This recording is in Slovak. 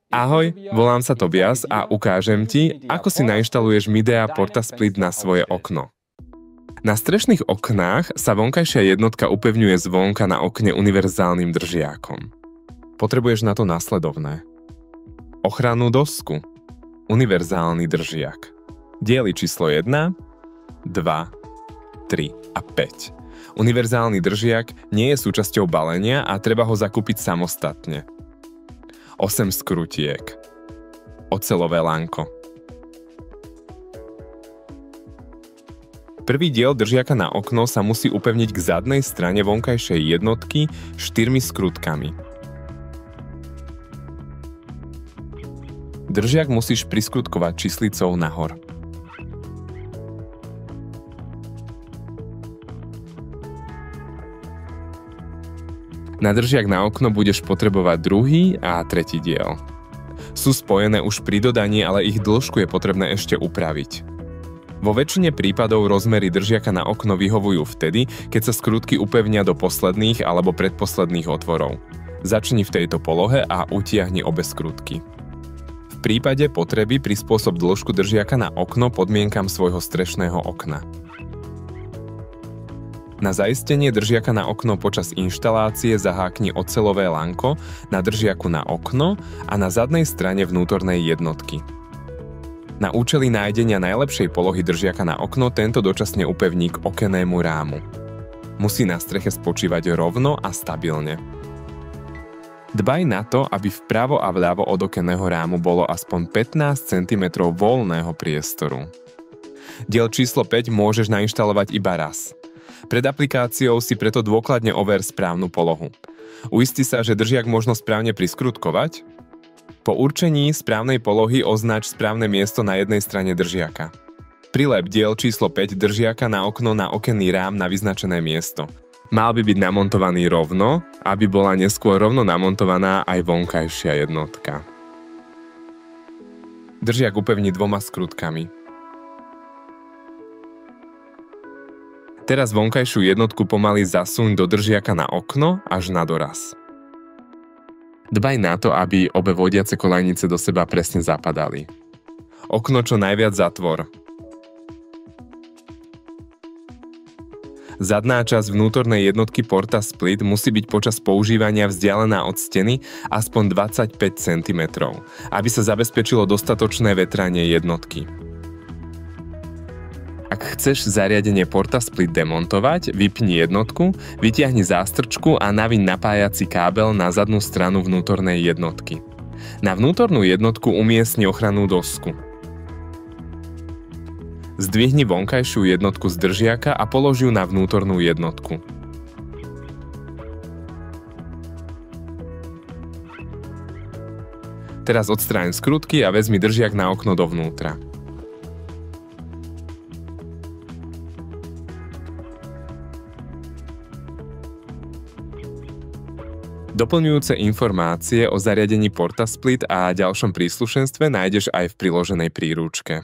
Ahoj, volám sa Tobias a ukážem ti, ako si nainštaluješ Midea Portasplit na svoje okno. Na strešných oknách sa vonkajšia jednotka upevňuje zvonka na okne univerzálnym držiakom. Potrebuješ na to nasledovné. Ochrannú dosku, univerzálny držiak, diely číslo 1, 2, 3 a 5. Univerzálny držiak nie je súčasťou balenia a treba ho zakúpiť samostatne. 8 skrutiek, oceľové lánko. Prvý diel držiaka na okno sa musí upevniť k zadnej strane vonkajšej jednotky 4 skrutkami. Držiak musíš priskrutkovať číslicou nahor. Na držiak na okno budeš potrebovať druhý a tretí diel. Sú spojené už pri dodaní, ale ich dĺžku je potrebné ešte upraviť. Vo väčšine prípadov rozmery držiaka na okno vyhovujú vtedy, keď sa skrutky upevnia do posledných alebo predposledných otvorov. Začni v tejto polohe a utiahni obe skrutky. V prípade potreby prispôsob dĺžku držiaka na okno podmienkam svojho strešného okna. Na zaistenie držiaka na okno počas inštalácie zahákni oceľové lánko na držiaku na okno a na zadnej strane vnútornej jednotky. Na účely nájdenia najlepšej polohy držiaka na okno tento dočasne upevní k okennému rámu. Musí na streche spočívať rovno a stabilne. Dbaj na to, aby vpravo a vľavo od okenného rámu bolo aspoň 15 cm voľného priestoru. Diel číslo 5 môžeš nainštalovať iba raz. Pred aplikáciou si preto dôkladne over správnu polohu. Uisti sa, že držiak možno správne priskrutkovať. Po určení správnej polohy označ správne miesto na jednej strane držiaka. Prilep diel číslo 5 držiaka na okno na okenný rám na vyznačené miesto. Mal by byť namontovaný rovno, aby bola neskôr rovno namontovaná aj vonkajšia jednotka. Držiak upevni 2 skrutkami. Teraz vonkajšiu jednotku pomaly zasuň do držiaka na okno až na doraz. Dbaj na to, aby obe vodiace kolajnice do seba presne zapadali. Okno čo najviac zatvor. Zadná časť vnútornej jednotky Portasplit musí byť počas používania vzdialená od steny aspoň 25 cm, aby sa zabezpečilo dostatočné vetranie jednotky. Ak chceš zariadenie Portasplit demontovať, vypni jednotku, vytiahni zástrčku a naviň napájací kábel na zadnú stranu vnútornej jednotky. Na vnútornú jednotku umiestni ochrannú dosku. Zdvihni vonkajšiu jednotku z držiaka a polož ju na vnútornú jednotku. Teraz odstráň skrutky a vezmi držiak na okno dovnútra. Doplňujúce informácie o zariadení Portasplit a ďalšom príslušenstve nájdeš aj v priloženej príručke.